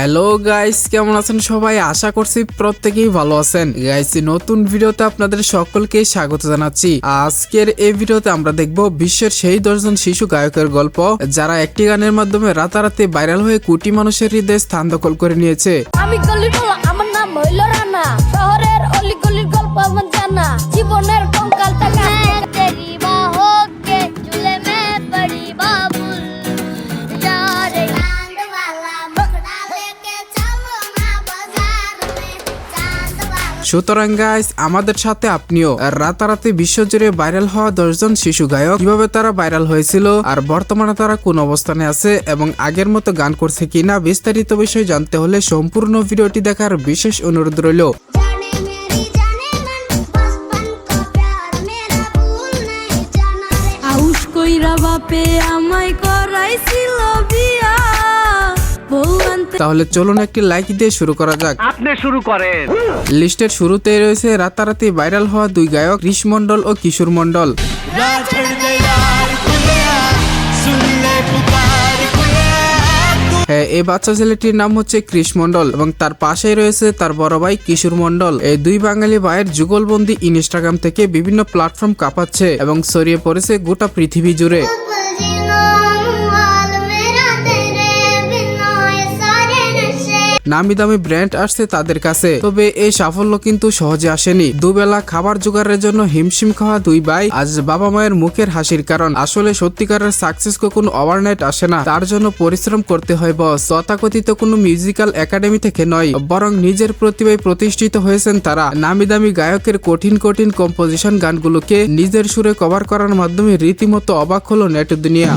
Hello guys, কেমন আছেন সবাই? আশা করছি প্রত্যেকেই ভালো আছেন। গাইস, নতুন ভিডিওতে আপনাদের সকলকে স্বাগত জানাচ্ছি। আজকের এই ভিডিওতে আমরা দেখব বিশ্বের সেই 10 জন শিশু গায়কের গল্প, যারা একটি গানের মাধ্যমে রাতারাতি ভাইরাল হয়ে কোটি মানুষের হৃদয়ে স্থান দখল করে নিয়েছে। আমি গলির বলা, আমার নাম হইল রানা, শহরের অলি গলির গল্প আমার জানা, জীবনের কঙ্কাল টাকা তেরি বাহকে ঝুলে মে পড়ি বাবুল যারে চাঁদ वाला मुखड़ा लेके चलो ना बाजार में चांद वाला। সুতরাং গাইস, আমাদের সাথে আপনিও রাতারাতি বিশ্বজুড়ে ভাইরাল হওয়া 10 জন শিশু গায়ক, কিভাবে তারা ভাইরাল হয়েছিল আর বর্তমানে তারা কোন অবস্থানে আছে এবং আগের মতো গান করছে কিনা, বিস্তারিত বিষয় জানতে হলে সম্পূর্ণ ভিডিওটি দেখার বিশেষ অনুরোধ রইল। जाने मेरी जाने मन बचपन का प्यार मेरा भूल नहीं जाना रे আউশ কইরা বাপে আমায় করাইছিল বিয়া বউ আনতে। তাহলে চলুন একটি লাইক দিয়ে শুরু করা যাক। আপনি শুরু করেন। লিস্টের শুরুতেই রয়েছে রাতারাতি ভাইরাল হওয়া দুই গায়ক কৃষ মন্ডল ও কিশোর মন্ডল। হ্যাঁ, এই বাচ্চা ছেলেটির নাম হচ্ছে কৃষ মন্ডল এবং তার পাশেই রয়েছে তার বড় ভাই কিশোর মন্ডল। এই দুই বাঙালি ভাইয়ের যুগলবন্দি ইনস্টাগ্রাম থেকে বিভিন্ন প্ল্যাটফর্ম কাঁপাচ্ছে এবং ছড়িয়ে পড়েছে গোটা পৃথিবী জুড়ে। নামি দামি ব্র্যান্ড আসছে তাদের কাছে, তবে এই সাফল্য কিন্তু সহজে আসেনি। দুবেলা খাবার জোগাড়ের জন্য হিমশিম খাওয়া দুই ভাই আজ বাবা মায়ের মুখের হাসির কারণ। আসলে সত্যিকারের সাকসেস কখনো ওভারনাইট আসে না, তার জন্য পরিশ্রম করতে হয় বস। তথাকথিত কোনো মিউজিক্যাল একাডেমি থেকে নয়, বরং নিজের প্রতিভায় প্রতিষ্ঠিত হয়েছেন তারা। নামি দামি গায়কের কঠিন কঠিন কম্পোজিশন গানগুলোকে নিজের সুরে কভার করার মাধ্যমে রীতিমতো অবাক হলো নেট দুনিয়া।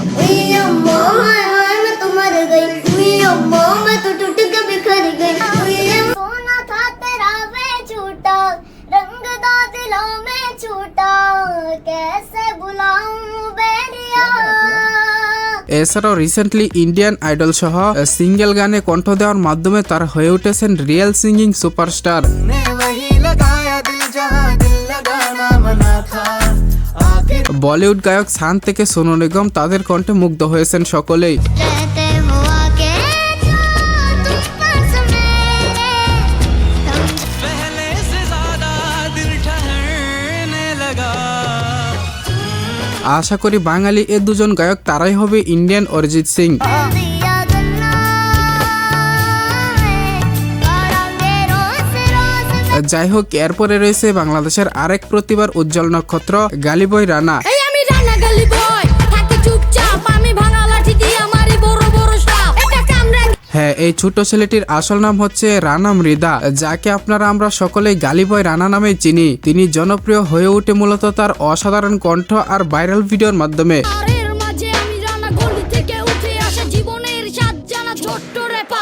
এছাড়াও রিসেন্টলি ইন্ডিয়ান আইডল সহ সিঙ্গেল গানে কণ্ঠ দেওয়ার মাধ্যমে তারা হয়ে উঠেছেন রিয়েল সিঙ্গিং সুপারস্টার। বলিউড গায়ক শান থেকে সোনু নিগম, তাদের কণ্ঠে মুগ্ধ হয়েছেন সকলেই। আশা করি বাঙালি এ দুজন গায়ক তারাই হবে ইন্ডিয়ান অরিজিৎ সিং। যাই হোক, এরপরে রয়েছে বাংলাদেশের আরেক প্রতিভার উজ্জ্বল নক্ষত্র গালিবয় রানা। আমি রানা গালি বয় থাকি চুপচাপ, আমি ভাঙা লাঠি দিয়ে আমারই বড় বড় সাপ এটা কামড়ে। হ্যাঁ, এই ছোট ছেলেটির আসল নাম হচ্ছে রানা মৃধা, যাকে আপনারা আমরা সকলেই গালিবয় রানা নামে চিনি। তিনি জনপ্রিয় হয়ে ওঠে মূলত তার অসাধারণ কণ্ঠ আর ভাইরাল ভিডিওর মাধ্যমে। আরের মাঝে আমি রানা গলি থেকে উঠে আসা জীবনের স্বাদ জানা ছোট্ট রেপা।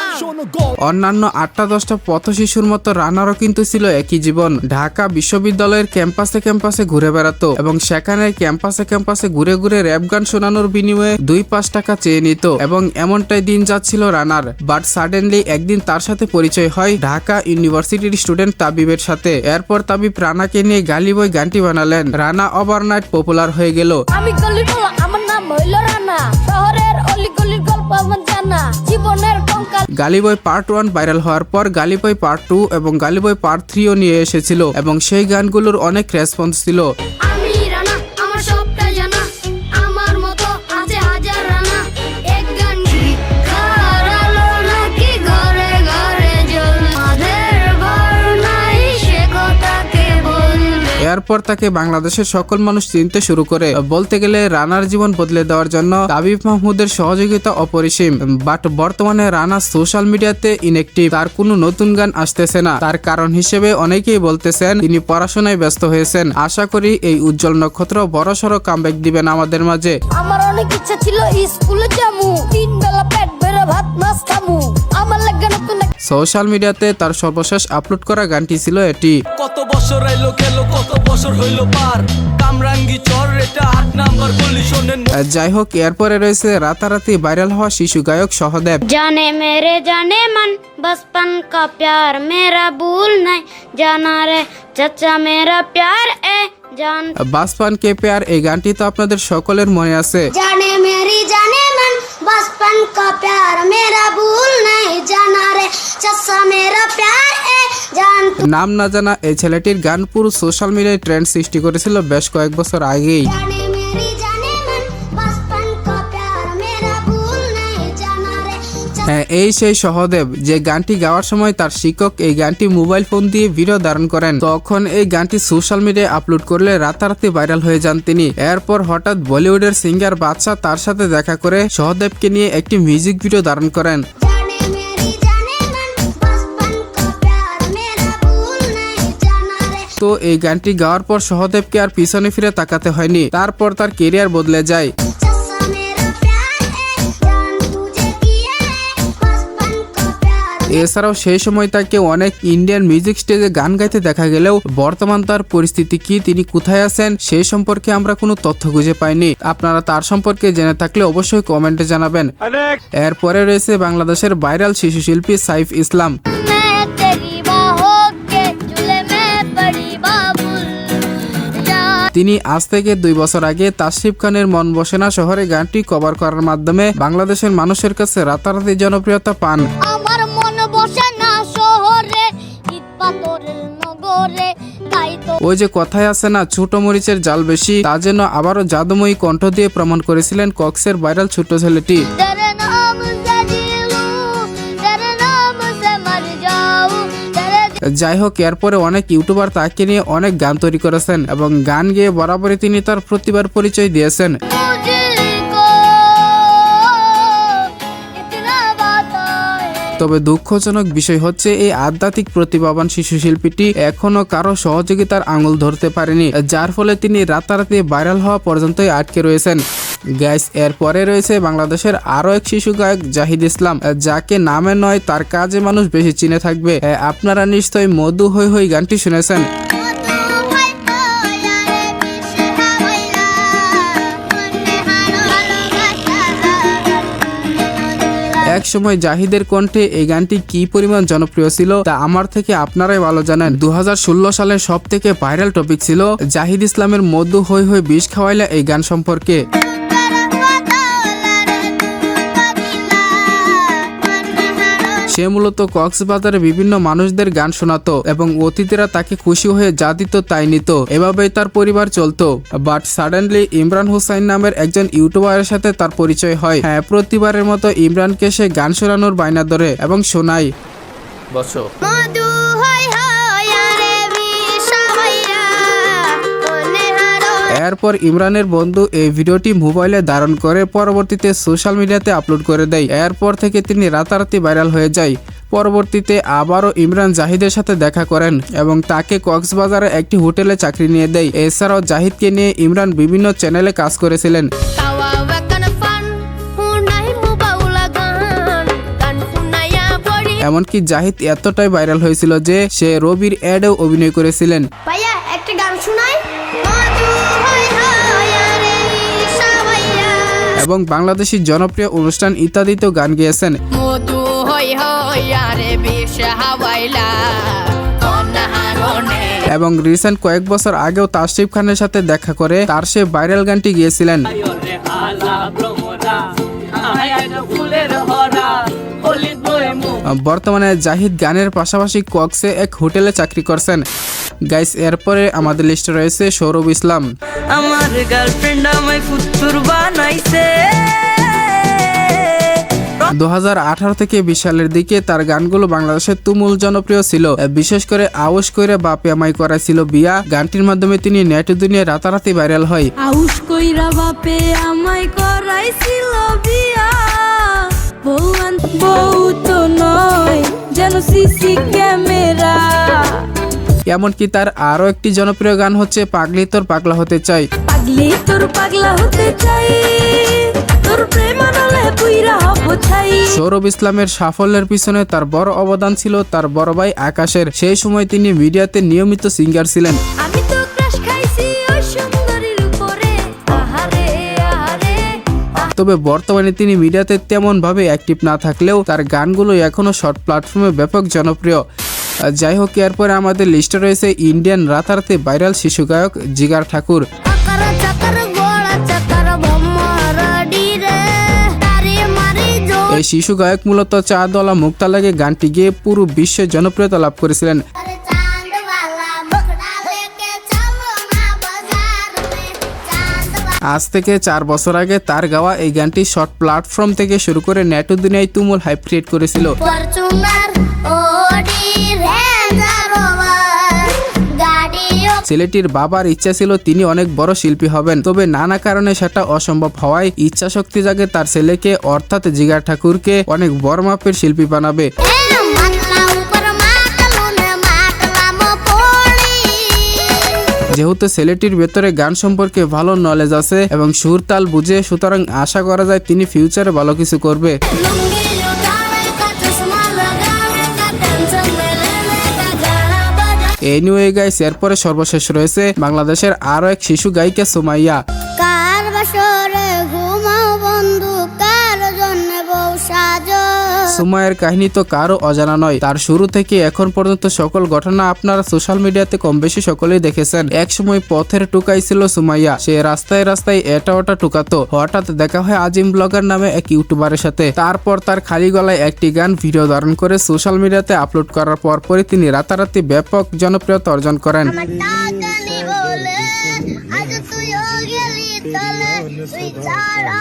অন্যান্য 8-10টা পথ শিশুর মতো রানারও কিন্তু ছিল একই জীবন। ঢাকা বিশ্ববিদ্যালয়ের ক্যাম্পাসে ক্যাম্পাসে ঘুরে বেড়াতো এবং সেখানে ক্যাম্পাসে ক্যাম্পাসে ঘুরে ঘুরে র্যাপ গান শোনানোর বিনিময়ে 2-5 টাকা চেয়ে নিত এবং এমনটাই দিন যাচ্ছিল রানার। বাট সাডেনলি একদিন তার সাথে পরিচয় হয় ঢাকা ইউনিভার্সিটির স্টুডেন্ট তাবিবের সাথে। এরপর তাবিব রানাকে নিয়ে গালিবয় গানটি বানালেন। রানা ওভারনাইট পপুলার হয়ে গেল। আমি গলির বলা, আমার নাম হইল রানা, শহরের অলি গলির গল্প আমার জানা, জীবনের কঙ্কাল। গালিবয় পার্ট 1 ভাইরাল হওয়ার পর গালিবয় পার্ট 2 এবং গালিবয় পার্ট 3ও নিয়ে এসেছিল এবং সেই গানগুলোর অনেক রেসপন্স ছিল। আমি রানা, আমার সবটা জানা, আমার মতো আছে হাজার রানা, এক গান হারালো নাকি ঘরে ঘরে জল, মাঝের ভর নাই সে কথাকে বলবে। এরপর তাকে বাংলাদেশের সকল মানুষ চিনতে শুরু করে। বলতে গেলে রানার জীবন বদলে দেওয়ার জন্য তাবিব মাহমুদের সহযোগিতা অপরিসীম। বাট বর্তমানে রানা সোশ্যাল মিডিয়াতে ইনঅ্যাক্টিভ, তার কোনো নতুন গান আসতেছে না। তার কারণ হিসেবে অনেকেই বলতেছেন তিনি পড়াশোনায় ব্যস্ত হয়েছেন। আশা করি এই উজ্জ্বল নক্ষত্র বড়সড় কামব্যাক দিবেন আমাদের মাঝে। আমার অনেক ইচ্ছা ছিল স্কুলে যামু, 3 বেলা পেট ভরে ভাত মাছ খামু, আমার লাগে নতুন সোশ্যাল মিডিয়াতে তার সর্বশেষ আপলোড করা গানটি ছিল এটি। কত বছর আইলো গেল, কত বছর হইলো পার, কামরাঙ্গি চর এটা 8 নাম্বার গলি শোনেন। যাই হোক, এরপরে রয়েছে রাতারাতি ভাইরাল হওয়া শিশু গায়ক সহদেব। जाने मेरे जाने मन बचपन का प्यार मेरा भूल नहीं जाना रे चाचा मेरा प्यार ए जान। বাসপান কে প্যার এই গানটি তো আপনাদের সকলের মনে আছে। जाने मेरी जाने मन बचपन का प्यार मेरा भूल नहीं जाना रे चचा मेरा प्यार ए जान নাম না জানা এই ছেলেটির গান পুরো সোশ্যাল মিডিয়ায় ট্রেন্ড সৃষ্টি করেছিল বেশ কয়েক বছর আগেই। जाने मेरी जाने मन बचपन का प्यार मेरा भूल नहीं जाना रे হ্যাঁ, এই সেই সহদেব যে গানটি গাওয়ার সময় তার শিক্ষক এই গানটি মোবাইল ফোন দিয়ে ভিডিও ধারণ করেন। তখন এই গানটি সোশ্যাল মিডিয়ায় আপলোড করলে রাতারাতি ভাইরাল হয়ে যান তিনি। এরপর হঠাৎ বলিউডের সিঙ্গার বাদশা তার সাথে দেখা করে সহদেবকে নিয়ে একটি মিউজিক ভিডিও ধারণ করেন। जाने मेरी जाने मन बचपन का प्यार मेरा भूल नहीं जाना रे তো এই গানটি গাওয়ার পর সহদেবকে আর পিছনে ফিরে তাকাতে হয়নি। তারপর তার কেরিয়ার বদলে যায়। चचा मेरा प्यार ए जान तुझे किया है बचपन का प्यार এছাড়াও সেই সময় তাকে অনেক ইন্ডিয়ান মিউজিক স্টেজে গান গাইতে দেখা গেলেও বর্তমান তার পরিস্থিতি কি, তিনি কোথায় আছেন সেই সম্পর্কে আমরা কোনো তথ্য খুঁজে পাইনি। আপনারা তার সম্পর্কে জেনে থাকলে অবশ্যই কমেন্টে জানাবেন। এরপরে রয়েছে বাংলাদেশের ভাইরাল শিশু শিল্পী সাইফ ইসলাম। मैं तेरी बाहों के झूले में पड़ी बाबुल जान তিনি আজ থেকে 2 বছর আগে তাসরিফ খানের মন বসে না শহরে গানটি কভার করার মাধ্যমে বাংলাদেশের মানুষের কাছে রাতারাতি জনপ্রিয়তা পান। আমার মন বসে না শহরে ইট পাথরের নগরে তাই তো ওই যে কথায় আছে না, ছোট মরিচের জাল বেশি, তা যেন আবারও জাদুময়ী কণ্ঠ দিয়ে প্রমাণ করেছিলেন কক্সের ভাইরাল ছোট ছেলেটি। तेरे नाम से जी लूं तेरे नाम से मर जाऊं तेरे যাই হোক, এরপরে অনেক ইউটিউবার তাকে নিয়ে অনেক গান তৈরি করেছেন এবং গান গেয়ে বরাবরই তিনি তার প্রতিভার পরিচয় দিয়েছেন। मुझको इतना बताए তবে দুঃখজনক বিষয় হচ্ছে এই আধ্যাত্মিক প্রতিভাবান শিশু শিল্পীটি এখনো কারো সহযোগিতার আঙুল ধরতে পারেনি, যার ফলে তিনি রাতারাতি ভাইরাল হওয়া পর্যন্তই আটকে রয়েছেন। গাইস, এরপরে রয়েছে বাংলাদেশের আরো এক শিশু গায়ক জাহিদ ইসলাম, যাকে নামে নয় তার কাজে মানুষ বেশি চিনে থাকবে। আপনারা নিশ্চয়ই মধু হই হই গানটি শুনেছেন। এক সময় জাহিদের কণ্ঠে এই গানটি কি পরিমাণ জনপ্রিয় ছিল তা আমার থেকে আপনারাই ভালো জানেন। 2016 সালের সব থেকে ভাইরাল টপিক ছিল জাহিদ ইসলামের মধু হই হই বিষ খাওয়াইলা এই গান সম্পর্কে। সে মূলত কক্সবাজারে বিভিন্ন মানুষদের গান শোনাতো এবং অতিথিরা তাকে খুশি হয়ে যা দিত তাই নিত, এভাবেই তার পরিবার চলতো। বাট সাডেনলি ইমরান হুসাইন নামের একজন ইউটিউবারের সাথে তার পরিচয় হয়। হ্যাঁ, প্রতিবারের মতো ইমরানকে সে গান শোনানোর বায়না ধরে এবং শোনায়। বসো। মধু হয় হয় আরে বিষ হইয়া মনে হারো এরপর ইমরানের বন্ধু এই ভিডিওটি মোবাইলে ধারণ করে পরবর্তীতে সোশ্যাল মিডিয়াতে আপলোড করে দেয়। এরপর থেকে তিনি রাতারাতি ভাইরাল হয়ে যায়। পরবর্তীতে আবারও ইমরান জাহিদের সাথে দেখা করেন এবং তাকে কক্সবাজারে একটি হোটেলে চাকরি নিয়ে দেয়। এছাড়াও জাহিদকে নিয়ে ইমরান বিভিন্ন চ্যানেলে কাজ করেছিলেন। tawawakan fan hunai mu baula gan hunaya body এমনকি জাহিদ এতটাই ভাইরাল হয়েছিল যে সে রবির অ্যাডেও অভিনয় করেছিলেন। ভাইয়া একটা গান শোনাই মধু হয় হয় আরে বিষ হইয়া এবং বাংলাদেশি জনপ্রিয় অনুষ্ঠান ইত্যাদিতেও গান গেয়েছেন। মধু হই হই আরে বিষ হাওয়াইলা অনাহারণে এবং রিসেন্ট কয়েক বছর আগেও তাসরিফ খানের সাথে দেখা করে তার সে ভাইরাল গানটি গিয়েছিলেন। বর্তমানে জাহিদ গানের পাশাপাশি কক্সে এক হোটেলে চাকরি করছেন। গাইস, এরপরে আমাদের লিস্টে রয়েছে সৌরভ ইসলাম। আমার গার্লফ্রেন্ড আমায় ফুতুর বানাইছে। 2018 থেকে 20 সালের দিকে তার গানগুলো বাংলাদেশে তুমুল জনপ্রিয় ছিল। বিশেষ করে আউশ কইরা বাপে আমায় করাইছিল বিয়া গানটির মাধ্যমে তিনি নেট দুনিয়ায় রাতারাতি ভাইরাল হয়। আউশ কইরা বাপে আমায় করাইছিল বিয়া, বউ তো নয় যেন সিসি ক্যামেরা। এমনকি তার আরো একটি জনপ্রিয় গান হচ্ছে পাগলি তোর পাগলা হতে চাই। পাগলি তোর পাগলা হতে চাই, তোর প্রেম আনলে পুইরা হব ছাই। সৌরভ ইসলামের সাফল্যের পিছনে তার বড় অবদান ছিল তার বড় ভাই আকাশের। সেই সময় তিনি মিডিয়াতে নিয়মিত সিঙ্গার ছিলেন। আমি তো ক্রাশ খাইছি ওই সুন্দরীর উপরে, আহারে আহারে। তবে বর্তমানে তিনি মিডিয়াতে তেমন ভাবে অ্যাক্টিভ না থাকলেও তার গানগুলো এখনো শর্ট প্ল্যাটফর্মে ব্যাপক জনপ্রিয়। যাই হোক, এরপরে আমাদের লিস্টে রয়েছে ইন্ডিয়ান রাতারাতি ভাইরাল শিশু গায়ক জিগার ঠাকুর। চকর চকর গোড়া চকর বোমার ডিরে তারে মারি জো এই শিশু গায়ক মূলত চাঁদওয়ালা মুক্তা লাগে গানটি গিয়ে পুরো বিশ্বে জনপ্রিয়তা লাভ করেছিলেন। अरे चांद वाला मुखड़ा लेके चलो ना बाजार में चांद वाला আজ থেকে 4 বছর আগে তার গাওয়া এই গানটি শর্ট প্ল্যাটফর্ম থেকে শুরু করে নেটো দুনিয়ায় তুমুল হাইপ ক্রিয়েট করেছিল। फॉर्च्यूनर ओडी रेंजर रोवर गाड़ियों ছেলেটির বাবার ইচ্ছা ছিল তিনি অনেক বড় শিল্পী হবেন, তবে নানা কারণে সেটা অসম্ভব হওয়ায় ইচ্ছা শক্তি জাগে তার ছেলেকে অর্থাৎ জিগার ঠাকুরকে অনেক বড় মাপের শিল্পী বানাবে। माटला ऊपर माटलो ने माटला मो पोड़ी যেহেতু ছেলেটির ভেতরে গান সম্পর্কে ভালো নলেজ আছে এবং সুর তাল বুঝে, সুতরাং আশা করা যায় তিনি ফিউচারে ভালো কিছু করবে। लुंगी उठाने का चश्मा लगाने का टेंशन में लेने का गाना बजा এনিওয়ে গাইস, এরপরে সর্বশেষ রয়েছে বাংলাদেশের আরো এক শিশু গায়িকা সুমাইয়া। কার বাসরে ঘুমাও বন্ধু কার জন্য বউ সাজো সুমাইয়ার কাহিনী তো কারো অজানা নয়। তার শুরু থেকে এখন পর্যন্ত সকল ঘটনা আপনারা সোশ্যাল মিডিয়াতে কম বেশি সকলেই দেখেছেন। এক সময় পথের টুকাই ছিল সুমাইয়া। সে রাস্তায় রাস্তায় এটা ওটা টুকাতো। হঠাৎ দেখা হয় আজিম ব্লগার নামে এক ইউটিউবারের সাথে। তারপর তার খালি গলায় একটি গান ভিডিও ধারণ করে সোশ্যাল মিডিয়াতে আপলোড করার পরপরই তিনি রাতারাতি ব্যাপক জনপ্রিয়তা অর্জন করেন। টাকানি বলে আজ তুইও গেলি তলে তুই ছাড়া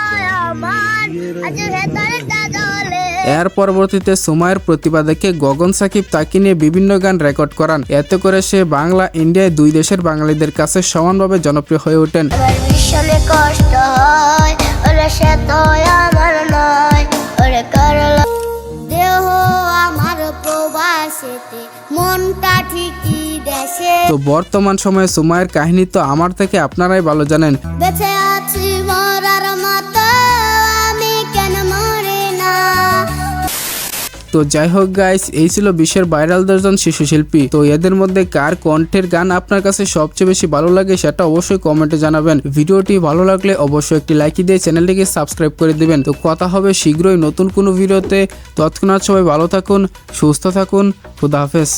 আমার আজ ভেতরটা জ্বলে এর পরবর্তীতে সুমাইয়ের প্রতিভা দেখে গগন সাকিব তাকে নিয়ে বিভিন্ন গান রেকর্ড করান। এতে করে সে বাংলা ইন্ডিয়ায় দুই দেশের বাঙালিদের কাছে সমানভাবে জনপ্রিয় হয়ে ওঠেন। আমার ভীষণে কষ্ট হয় ওরে সে তো আমার নয় ওরে করলো দেহ আমার প্রবাসেতে মনটা ঠিকই দেশে তো বর্তমান সময়ে সুমাইয়ের কাহিনী তো আমার থেকে আপনারাই ভালো জানেন। বেঁচে আছি মরার মতো আমি কেন মরে না তো যাই হোক গাইস, এই ছিল বিশ্বের ভাইরাল 10 জন শিশু শিল্পী। তো এদের মধ্যে কার কণ্ঠের গান আপনার কাছে সবচেয়ে বেশি ভালো লাগে সেটা অবশ্যই কমেন্টে জানাবেন। ভিডিওটি ভালো লাগলে অবশ্যই একটি লাইক দিয়ে চ্যানেলটিকে সাবস্ক্রাইব করে দিবেন। তো কথা হবে শীঘ্রই নতুন কোনো ভিডিওতে। তৎক্ষণাৎ সবাই ভালো থাকুন, সুস্থ থাকুন, খুদা হাফেজ।